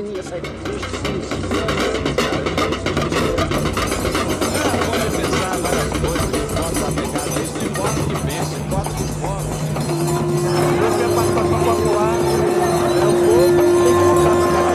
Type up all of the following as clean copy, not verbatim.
ia sair daqui. Pode pensar várias coisas, posso apegar nesse voto que pensa, voto que voto. Você é participação popular, é o povo que tem que votar para cada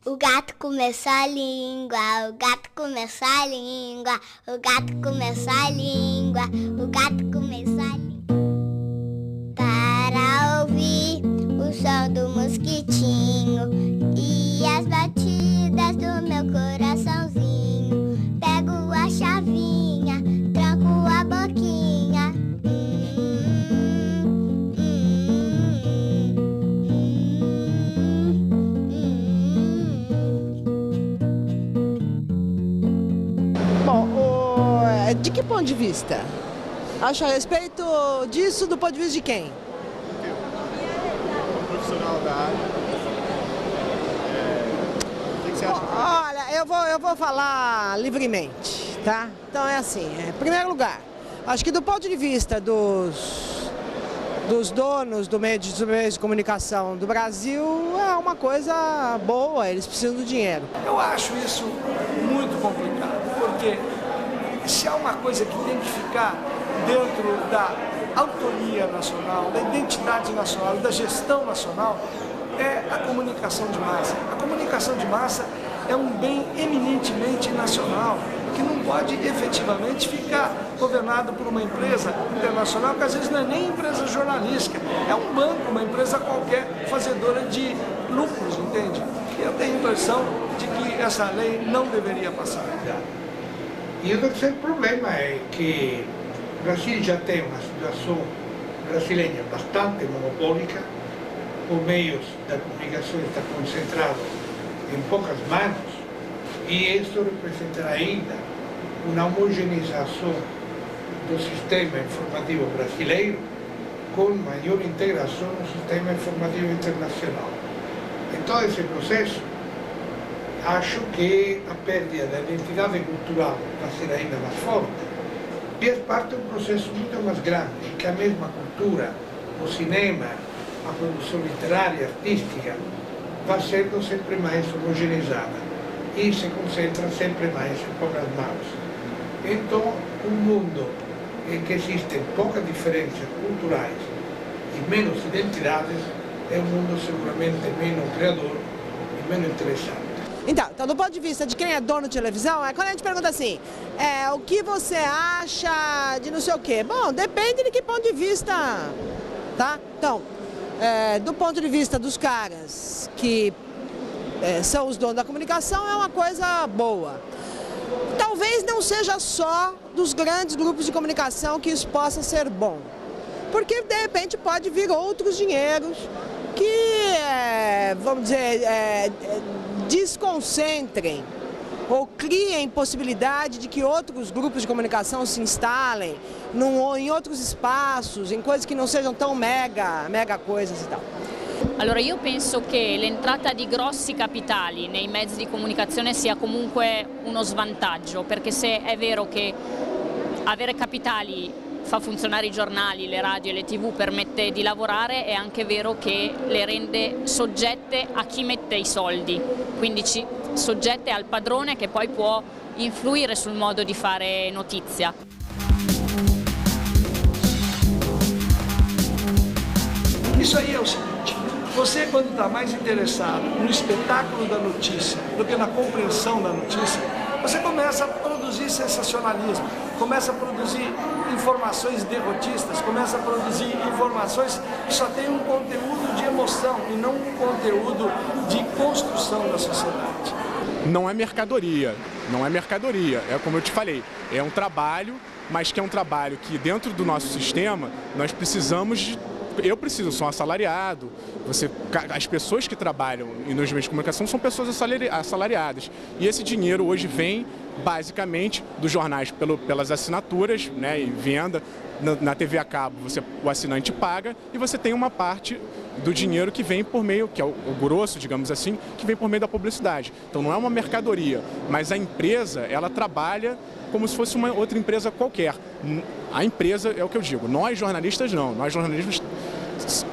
O gato começou a língua, o gato começou a língua, o gato começou a língua, o gato começou a língua. Para ouvir o som do mosquitinho e as batidas do meu coraçãozinho, pego a chavinha, tranco a boquinha. De que ponto de vista? Acho a respeito disso do ponto de vista de quem? Como profissional da área, o que você acha? Olha, eu vou falar livremente, tá? Então é assim, em primeiro lugar, acho que do ponto de vista dos donos dos meios de comunicação do Brasil, é uma coisa boa, eles precisam do dinheiro. Eu acho isso muito complicado, porque se há uma coisa que tem que ficar dentro da autoria nacional, da identidade nacional, da gestão nacional, é a comunicação de massa. A comunicação de massa é um bem eminentemente nacional, que não pode efetivamente ficar governado por uma empresa internacional, que às vezes não é nem empresa jornalística, é um banco, uma empresa qualquer fazedora de lucros, entende? Eu tenho a impressão de que essa lei não deveria passar. E o terceiro problema é que o Brasil já tem uma situação brasileira bastante monopólica, os meios da comunicação estão concentrados em poucas mãos, e isso representará ainda uma homogeneização do sistema informativo brasileiro com maior integração no sistema informativo internacional. Em todo esse processo, acho que a perda da identidade cultural vai ser ainda mais forte. E é parte de um processo muito mais grande, em que a mesma cultura, o cinema, a produção literária, artística, vai sendo sempre mais homogeneizada e se concentra sempre mais em poucas mãos. Então, um mundo em que existem poucas diferenças culturais e menos identidades é um mundo seguramente menos criador e menos interessante. Então, do ponto de vista de quem é dono de televisão, quando a gente pergunta assim, o que você acha de não sei o quê? Bom, depende de que ponto de vista, tá? Então, do ponto de vista dos caras que são os donos da comunicação, é uma coisa boa. Talvez não seja só dos grandes grupos de comunicação que isso possa ser bom, porque de repente pode vir outros dinheiros que, vamos dizer, desconcentrem ou criem possibilidade de que outros grupos de comunicação se instalem em outros espaços, em coisas que non sejam tão mega coisas e tal. Allora io penso che l'entrata di grossi capitali nei mezzi di comunicazione sia comunque uno svantaggio, perché se è vero che avere capitali fa funzionare i giornali, le radio e le tv, permette di lavorare, è anche vero che le rende soggette a chi mette i soldi, quindi soggette al padrone che poi può influire sul modo di fare notizia. Isso aí é o seguinte, você quando está mais interessado no espetáculo da notícia do que na compreensão da notícia, você começa a produzir sensacionalismo, começa a produzir informações derrotistas, começa a produzir informações que só tem um conteúdo de emoção e não um conteúdo de construção da sociedade. Não é mercadoria, é como eu te falei, é um trabalho, mas que é um trabalho que dentro do nosso sistema nós precisamos eu preciso, sou um assalariado, as pessoas que trabalham nos meios de comunicação são pessoas assalariadas. E esse dinheiro hoje vem, basicamente, dos jornais pelas assinaturas, né, e venda. Na TV a cabo, o assinante paga e você tem uma parte do dinheiro que vem por meio, que é o grosso, digamos assim, que vem por meio da publicidade. Então não é uma mercadoria, mas a empresa, ela trabalha como se fosse uma outra empresa qualquer. A empresa, é o que eu digo, nós jornalistas não, nós jornalistas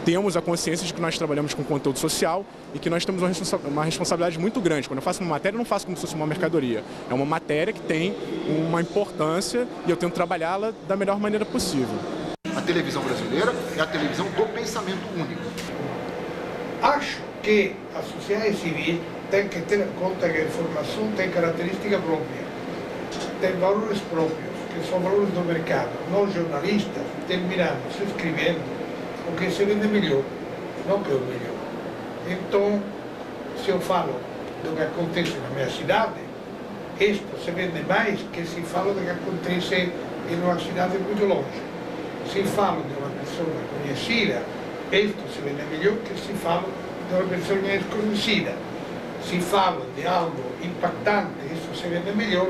temos a consciência de que nós trabalhamos com conteúdo social e que nós temos uma responsabilidade muito grande. Quando eu faço uma matéria, eu não faço como se fosse uma mercadoria. É uma matéria que tem uma importância e eu tento trabalhá-la da melhor maneira possível. A televisão brasileira é a televisão do pensamento único. Acho que a sociedade civil tem que ter em conta que a informação tem característica própria, tem valores próprios, que são valores do mercado. Nós jornalistas terminamos escrevendo o que se vende melhor, não que é o melhor. Então, se eu falo do que acontece na minha cidade, isto se vende mais que se fala do que acontece em uma cidade muito longe. Se falo de uma pessoa conhecida, isto se vende melhor que se fala de uma pessoa desconhecida. Se falo de algo impactante, isto se vende melhor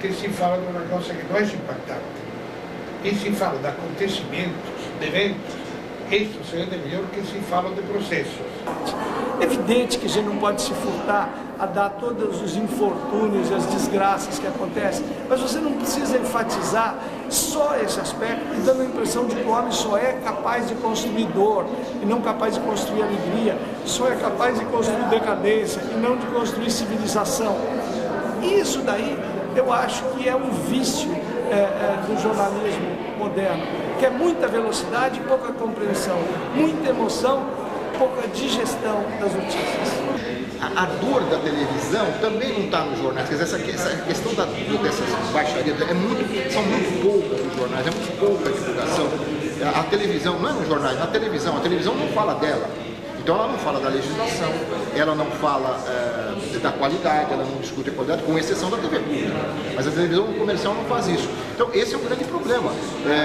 que se fala de uma coisa que não é impactante. E se fala de acontecimentos, de eventos, isso se vende melhor que se fala de processos. É evidente que a gente não pode se furtar a dar todos os infortúnios e as desgraças que acontecem, mas você não precisa enfatizar só esse aspecto e dando a impressão de que o homem só é capaz de construir dor e não capaz de construir alegria, só é capaz de construir decadência e não de construir civilização. Isso daí eu acho que é um vício do jornalismo moderno, que é muita velocidade e pouca compreensão, muita emoção, pouca digestão das notícias. A dor da televisão também não está nos jornais. Quer dizer, essa questão dessas baixarias são muito poucas nos jornais, é muito pouca divulgação. A televisão não é nos jornais, a televisão não fala dela. Então ela não fala da legislação, ela não fala da qualidade, ela não discute a qualidade, com exceção da TV pública. Mas a televisão comercial não faz isso. Então esse é um grande problema.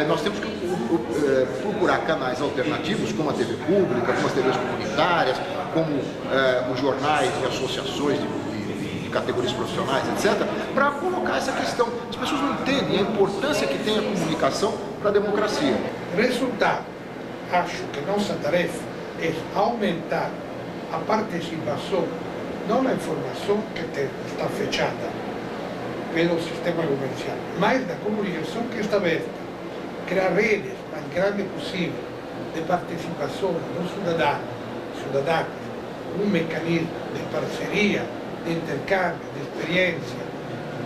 Nós temos que procurar canais alternativos, como a TV pública, como as TVs comunitárias, como os jornais e associações de categorias profissionais, etc., para colocar essa questão. As pessoas não entendem a importância que tem a comunicação para a democracia. Resultado, acho que nossa tarefa é aumentar a participação, não na informação que está fechada pelo sistema comercial, mas da comunicação que está aberta. Criar redes mais grandes possível de participação dos cidadãos, um mecanismo de parceria, de intercâmbio, de experiência,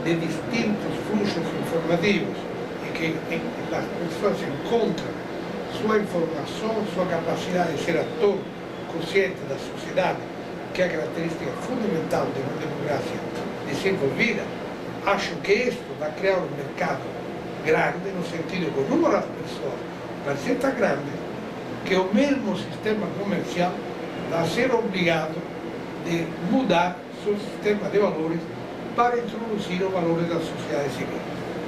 de distintos fluxos informativos, e que as pessoas encontram sua informação, sua capacidade de ser ator consciente da sociedade, que é a característica fundamental de uma democracia desenvolvida. Acho que isto vai criar um mercado grande, no sentido que o número de pessoas vai ser tão grande que o mesmo sistema comercial vai ser obrigado de mudar seu sistema de valores para introduzir os valores da sociedade civil.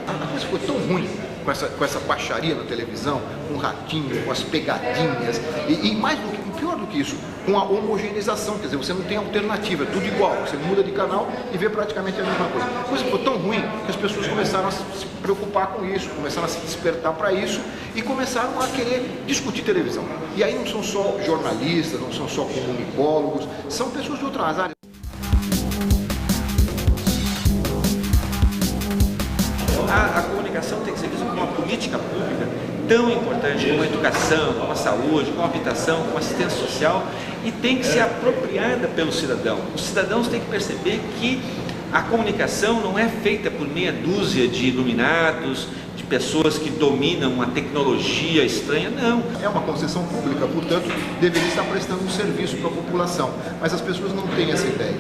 A coisa ficou tão ruim com essa baixaria na televisão, com o ratinho, com as pegadinhas, e pior do que isso, com a homogeneização, quer dizer, você não tem alternativa, é tudo igual, você muda de canal e vê praticamente a mesma coisa. A coisa ficou tão ruim que as pessoas começaram a se preocupar com isso, começaram a se despertar para isso e começaram a querer discutir televisão. E aí não são só jornalistas, não são só comunicólogos, são pessoas de outras áreas. A comunicação tem que ser vista como uma política pública tão importante como a educação, como a saúde, como a habitação, como a assistência social, e tem que ser apropriada pelo cidadão. Os cidadãos têm que perceber que a comunicação não é feita por meia dúzia de iluminados, de pessoas que dominam uma tecnologia estranha, não. É uma concessão pública, portanto, deveria estar prestando um serviço para a população, mas as pessoas não têm essa ideia.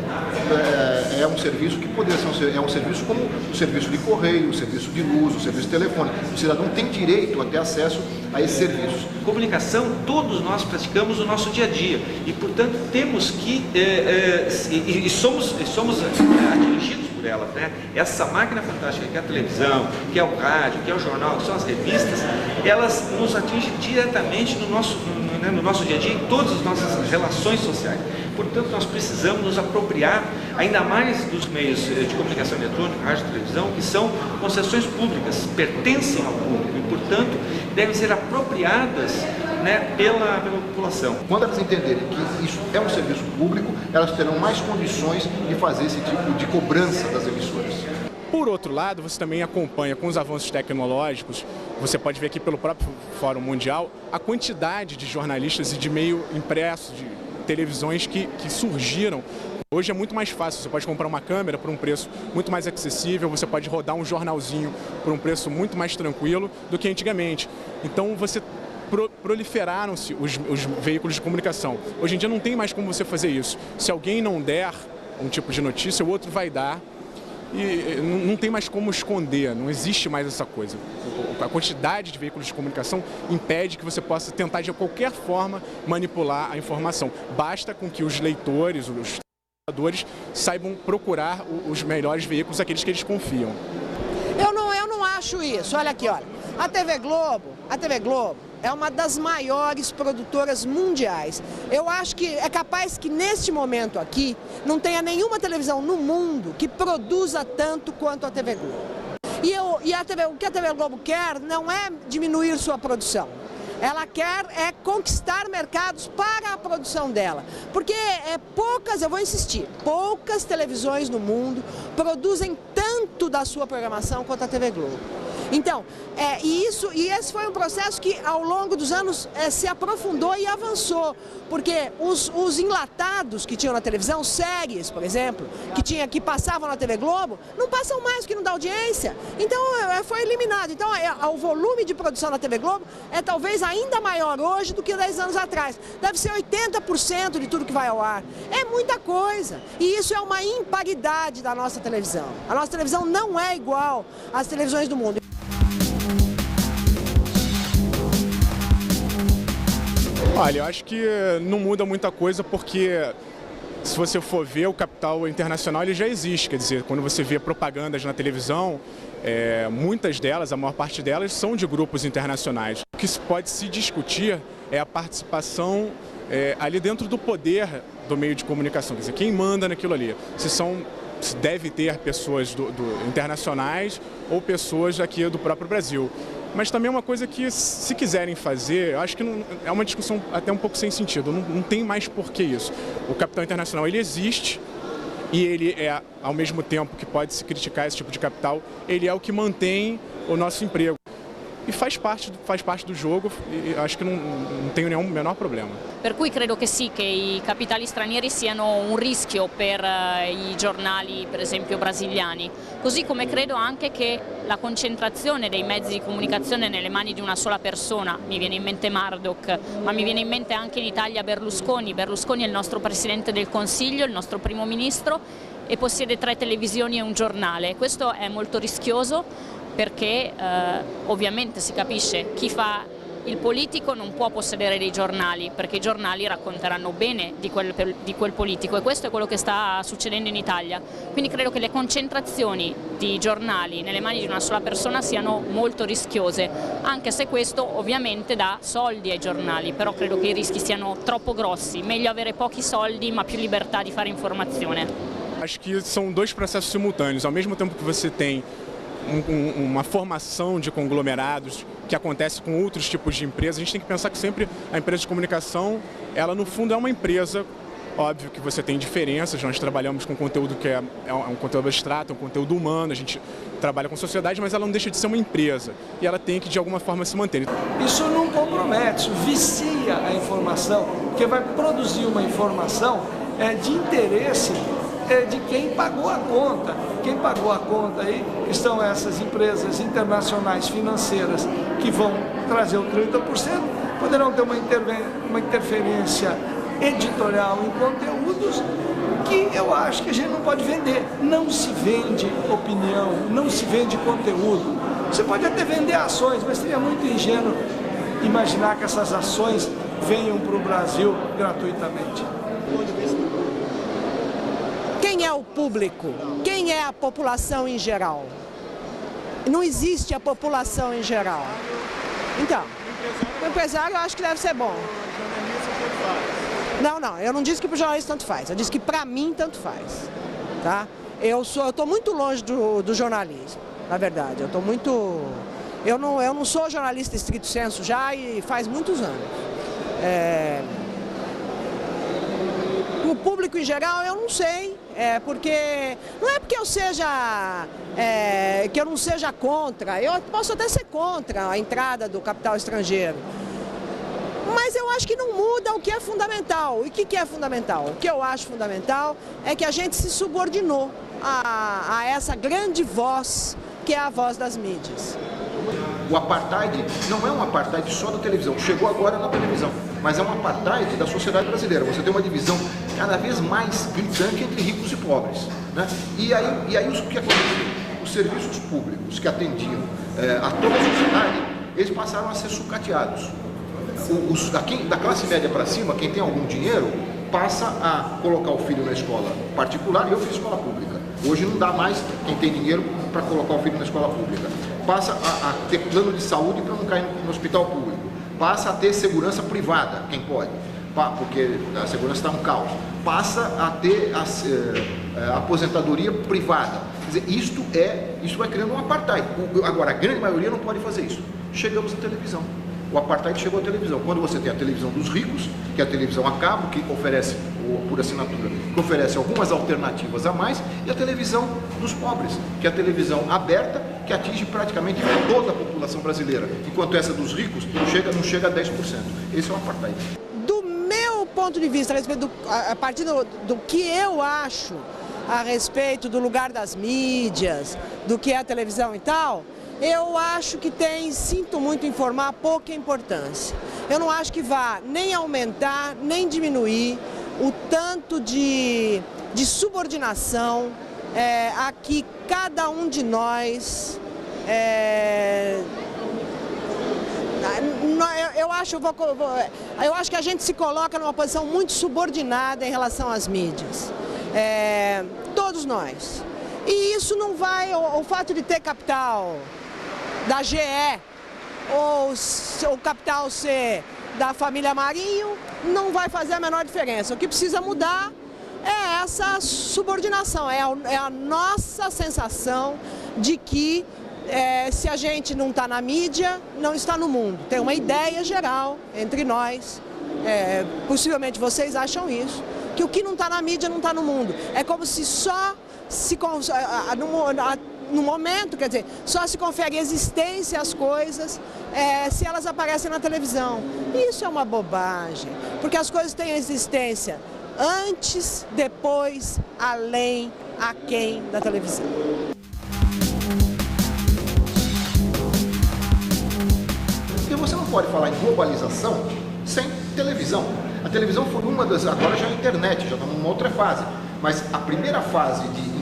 É um serviço que poderia ser um serviço como o serviço de correio, o serviço de luz, o serviço de telefone. O cidadão tem direito a ter acesso a esses serviços. Comunicação, todos nós praticamos no nosso dia a dia e, portanto, temos que, somos atingidos por ela, né? Essa máquina fantástica que é a televisão, que é o rádio, que é o jornal, que são as revistas, elas nos atingem diretamente no nosso né, no nosso dia a dia, em todas as nossas relações sociais. Portanto, nós precisamos nos apropriar ainda mais dos meios de comunicação eletrônica, rádio e televisão, que são concessões públicas, pertencem ao público e, portanto, devem ser apropriadas, né, pela população. Quando elas entenderem que isso é um serviço público, elas terão mais condições de fazer esse tipo de cobrança das emissoras. Por outro lado, você também acompanha com os avanços tecnológicos, você pode ver aqui pelo próprio Fórum Mundial, a quantidade de jornalistas e de meio impresso, de televisões que surgiram. Hoje é muito mais fácil, você pode comprar uma câmera por um preço muito mais acessível, você pode rodar um jornalzinho por um preço muito mais tranquilo do que antigamente. Então você proliferaram-se os veículos de comunicação. Hoje em dia não tem mais como você fazer isso. Se alguém não der um tipo de notícia, o outro vai dar. E não tem mais como esconder, não existe mais essa coisa. A quantidade de veículos de comunicação impede que você possa tentar de qualquer forma manipular a informação. Basta com que os leitores, os telespectadores saibam procurar os melhores veículos, aqueles que eles confiam. Eu não acho isso. Olha aqui, olha. A TV Globo é uma das maiores produtoras mundiais. Eu acho que é capaz que neste momento aqui não tenha nenhuma televisão no mundo que produza tanto quanto a TV Globo. O que a TV Globo quer não é diminuir sua produção. Ela quer conquistar mercados para a produção dela. Porque eu vou insistir, poucas televisões no mundo produzem tanto da sua programação quanto a TV Globo. Então, esse foi um processo que ao longo dos anos se aprofundou e avançou, porque os enlatados que tinham na televisão, séries, por exemplo, que passavam na TV Globo, não passam mais porque não dá audiência. Então, foi eliminado. Então, o volume de produção na TV Globo é talvez ainda maior hoje do que 10 anos atrás. Deve ser 80% de tudo que vai ao ar. É muita coisa. E isso é uma imparidade da nossa televisão. A nossa televisão não é igual às televisões do mundo. Olha, eu acho que não muda muita coisa porque, se você for ver, o capital internacional ele já existe. Quer dizer, quando você vê propagandas na televisão, muitas delas, a maior parte delas, são de grupos internacionais. O que pode se discutir é a participação ali dentro do poder do meio de comunicação. Quer dizer, quem manda naquilo ali. Se deve ter pessoas internacionais ou pessoas aqui do próprio Brasil. Mas também é uma coisa que, se quiserem fazer, eu acho que não, é uma discussão até um pouco sem sentido. Não tem mais por que isso. O capital internacional ele existe e ele ao mesmo tempo que pode se criticar esse tipo de capital, ele é o que mantém o nosso emprego. E faz parte do jogo e acho que non tenho nenhum menor problema. Per cui credo che sì, che i capitali stranieri siano un rischio per i giornali, per esempio brasiliani, così come credo anche che la concentrazione dei mezzi di comunicazione nelle mani di una sola persona, mi viene in mente Murdoch, ma mi viene in mente anche in Italia Berlusconi. Berlusconi è il nostro Presidente del Consiglio, il nostro Primo Ministro e possiede 3 televisioni e un giornale. Questo è molto rischioso, perché ovviamente si capisce chi fa il politico non può possedere dei giornali, perché i giornali racconteranno bene di quel politico e questo è quello che sta succedendo in Italia. Quindi credo che le concentrazioni di giornali nelle mani di una sola persona siano molto rischiose, anche se questo ovviamente dà soldi ai giornali, però credo che i rischi siano troppo grossi, meglio avere pochi soldi ma più libertà di fare informazione. Acho que são 2 processos simultâneos, ao mesmo tempo que você tem uma formação de conglomerados que acontece com outros tipos de empresas, a gente tem que pensar que sempre a empresa de comunicação, ela no fundo é uma empresa, óbvio que você tem diferenças, nós trabalhamos com conteúdo que é um conteúdo abstrato, um conteúdo humano, a gente trabalha com sociedade, mas ela não deixa de ser uma empresa e ela tem que de alguma forma se manter. Isso não compromete, isso vicia a informação, porque vai produzir uma informação de interesse de quem pagou a conta. Quem pagou a conta aí estão essas empresas internacionais financeiras que vão trazer o 30%, poderão ter uma interferência editorial em conteúdos que eu acho que a gente não pode vender. Não se vende opinião, não se vende conteúdo. Você pode até vender ações, mas seria muito ingênuo imaginar que essas ações venham para o Brasil gratuitamente. Quem é o público? Quem é a população em geral? Não existe a população em geral. Então, o empresário eu acho que deve ser bom. Não, eu não disse que para o jornalista tanto faz, eu disse que para mim tanto faz, tá? Eu estou muito longe do jornalismo, na verdade, eu não sou jornalista estrito sensu já e faz muitos anos. O público em geral eu não sei, porque não é porque eu seja, que eu não seja contra, eu posso até ser contra a entrada do capital estrangeiro. Mas eu acho que não muda o que é fundamental. E o que é fundamental? O que eu acho fundamental é que a gente se subordinou a essa grande voz, que é a voz das mídias. O apartheid não é um apartheid só da televisão, chegou agora na televisão, mas é um apartheid da sociedade brasileira. Você tem uma divisão cada vez mais gritante entre ricos e pobres, né? E aí o que aconteceu? Os serviços públicos que atendiam a toda a sociedade, eles passaram a ser sucateados. Da classe média para cima, quem tem algum dinheiro, passa a colocar o filho na escola particular, e eu fiz escola pública. Hoje não dá mais quem tem dinheiro para colocar o filho na escola pública. Passa a ter plano de saúde para não cair no hospital público. Passa a ter segurança privada, quem pode, porque a segurança está um caos. Passa a ter aposentadoria privada. Quer dizer, isso vai criando um apartheid. Agora, a grande maioria não pode fazer isso. Chegamos à televisão. O apartheid chegou à televisão. Quando você tem a televisão dos ricos, que é a televisão a cabo, que oferece, por assinatura, que oferece algumas alternativas a mais, e a televisão dos pobres, que é a televisão aberta, que atinge praticamente toda a população brasileira, enquanto essa dos ricos não chega a 10%. Esse é o apartheid. Do meu ponto de vista, a partir do que eu acho a respeito do lugar das mídias, do que é a televisão e tal, eu acho que sinto muito informar, pouca importância. Eu não acho que vá nem aumentar, nem diminuir o tanto de subordinação a que cada um de nós... Eu acho que a gente se coloca numa posição muito subordinada em relação às mídias. Todos nós. E isso não vai... O fato de ter capital da GE ou o capital ser da família Marinho não vai fazer a menor diferença. O que precisa mudar é essa subordinação, é a nossa sensação de que se a gente não está na mídia, não está no mundo. Tem uma ideia geral entre nós, possivelmente vocês acham isso, que o que não está na mídia não está no mundo. É como se só no momento, quer dizer, só se confere existência às coisas se elas aparecem na televisão. Isso é uma bobagem, porque as coisas têm existência antes, depois, além, aquém da televisão. Porque você não pode falar em globalização sem televisão. A televisão foi uma das... Agora já é a internet, já estamos numa outra fase. Mas a primeira fase que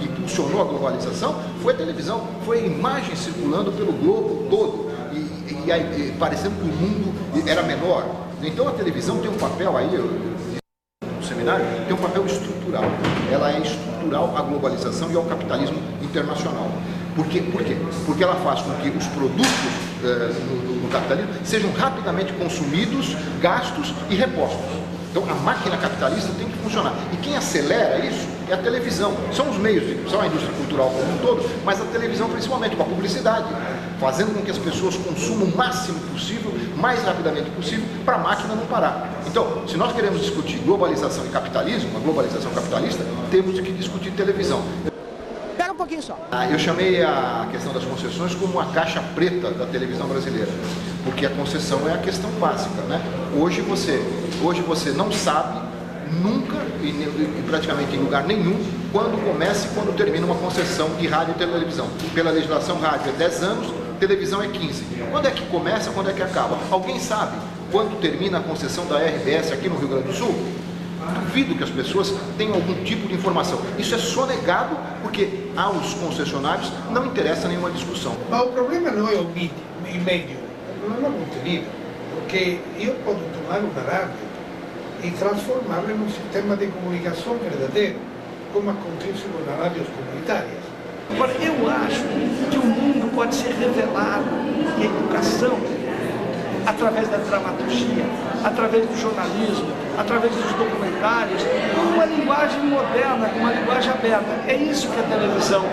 impulsionou a globalização foi a televisão, foi a imagem circulando pelo globo todo e parecendo que o mundo era menor. Então a televisão tem um papel aí, no seminário, tem um papel estrutural. Ela é estrutural à globalização e ao capitalismo internacional. Por quê? Porque ela faz com que os produtos no capitalismo sejam rapidamente consumidos, gastos e repostos. Então a máquina capitalista tem que funcionar. E quem acelera isso é a televisão. São os meios, são a indústria cultural como um todo, mas a televisão principalmente, com a publicidade, fazendo com que as pessoas consumam o máximo possível, mais rapidamente possível, para a máquina não parar. Então, se nós queremos discutir globalização e capitalismo, a globalização capitalista, temos que discutir televisão. Pera um pouquinho só. Eu chamei a questão das concessões como a caixa preta da televisão brasileira, porque a concessão é a questão básica, né? Hoje você não sabe nunca e praticamente em lugar nenhum quando começa e quando termina uma concessão de rádio e televisão. Pela legislação, rádio é 10 anos, televisão é 15. Quando é que começa, quando é que acaba? Alguém sabe quando termina a concessão da RBS aqui no Rio Grande do Sul? Duvido que as pessoas tenham algum tipo de informação. Isso é sonegado porque aos concessionários não interessa nenhuma discussão. Mas o problema não é o meio, o problema é o contenido, porque eu posso tomar uma rádio e transformá-la em um sistema de comunicação verdadeiro, como acontece com as rádios comunitárias. Agora, eu acho que o mundo pode ser revelado e a educação através da dramaturgia, através do jornalismo, através dos documentários, uma linguagem moderna, uma linguagem aberta. É isso que a televisão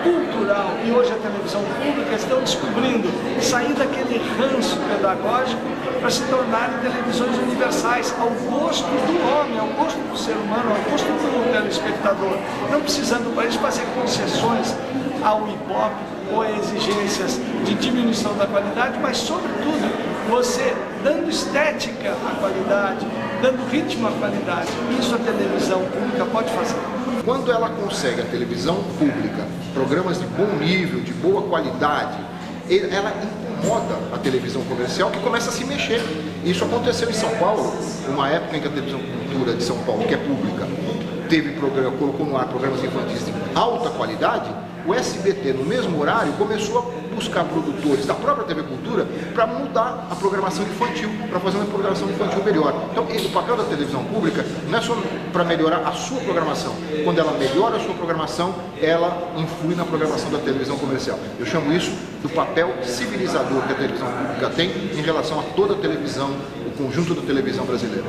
cultural e hoje a televisão pública estão descobrindo, sair daquele ranço pedagógico para se tornarem televisões universais, ao gosto do homem, ao gosto do ser humano, ao gosto do telespectador, não precisando para eles fazer concessões ao hip-hop ou a exigências de diminuição da qualidade, mas sobretudo você dando estética à qualidade, dando ritmo à qualidade. Isso a televisão pública pode fazer. Quando ela consegue, a televisão pública, programas de bom nível, de boa qualidade, ela incomoda a televisão comercial, que começa a se mexer. Isso aconteceu em São Paulo, uma época em que a televisão cultura de São Paulo, que é pública, teve programa, colocou no ar programas infantis de alta qualidade. O SBT, no mesmo horário, começou a buscar produtores da própria TV Cultura para mudar a programação infantil, para fazer uma programação infantil melhor. Então, o papel da televisão pública não é só para melhorar a sua programação. Quando ela melhora a sua programação, ela influi na programação da televisão comercial. Eu chamo isso do papel civilizador que a televisão pública tem em relação a toda a televisão, o conjunto da televisão brasileira.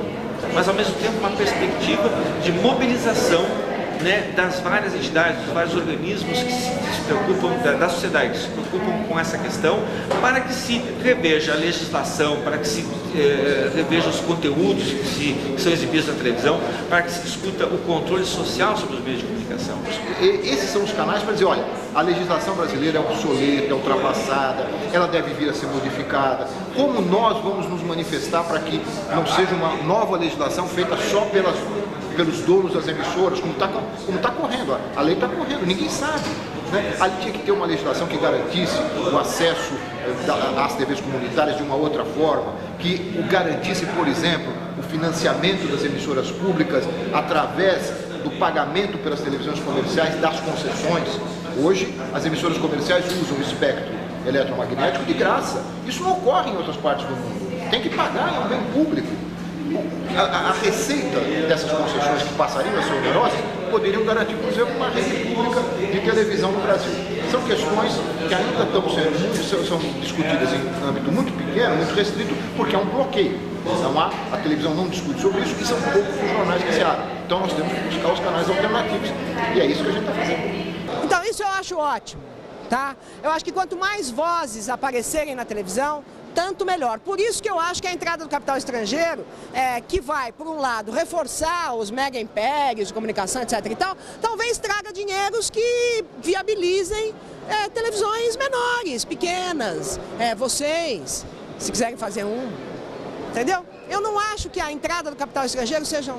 Mas, ao mesmo tempo, uma perspectiva de mobilização, né, das várias entidades, dos vários organismos que se preocupam, da sociedade, que se preocupam com essa questão, para que se reveja a legislação, para que se reveja os conteúdos que são exibidos na televisão, para que se discuta o controle social sobre os meios de comunicação. Esses são os canais para dizer, olha, a legislação brasileira é obsoleta, é ultrapassada, ela deve vir a ser modificada. Como nós vamos nos manifestar para que não seja uma nova legislação feita só pelos donos das emissoras, como está correndo, a lei está correndo, ninguém sabe. Né? Ali tinha que ter uma legislação que garantisse o acesso às TVs comunitárias de uma outra forma, que garantisse, por exemplo, o financiamento das emissoras públicas através do pagamento pelas televisões comerciais das concessões. Hoje, as emissoras comerciais usam o espectro eletromagnético de graça. Isso não ocorre em outras partes do mundo. Tem que pagar, é um bem público. A receita dessas concessões que passariam a ser onerosas poderiam garantir, por exemplo, uma rede pública de televisão no Brasil. São questões que ainda são discutidas em âmbito muito pequeno, muito restrito, porque há um bloqueio. Então, a televisão não discute sobre isso e são poucos os jornais que se abrem. Então nós temos que buscar os canais alternativos. E é isso que a gente está fazendo. Então isso eu acho ótimo, tá? Eu acho que quanto mais vozes aparecerem na televisão, tanto melhor. Por isso que eu acho que a entrada do capital estrangeiro, que vai, por um lado, reforçar os mega impérios de comunicação, etc. e tal, talvez traga dinheiros que viabilizem televisões menores, pequenas, vocês, se quiserem fazer um, entendeu? Eu não acho que a entrada do capital estrangeiro seja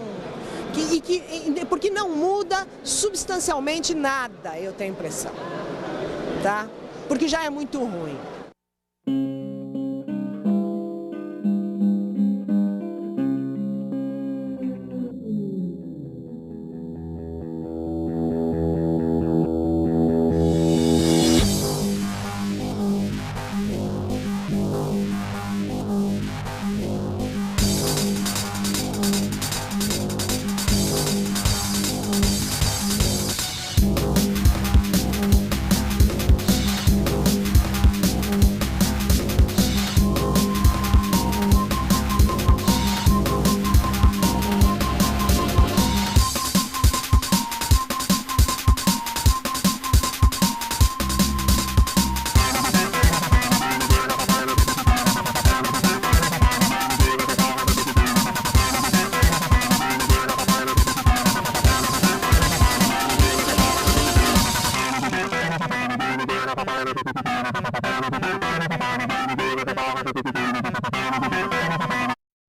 porque não muda substancialmente nada, eu tenho a impressão, tá? Porque já é muito ruim. Bye.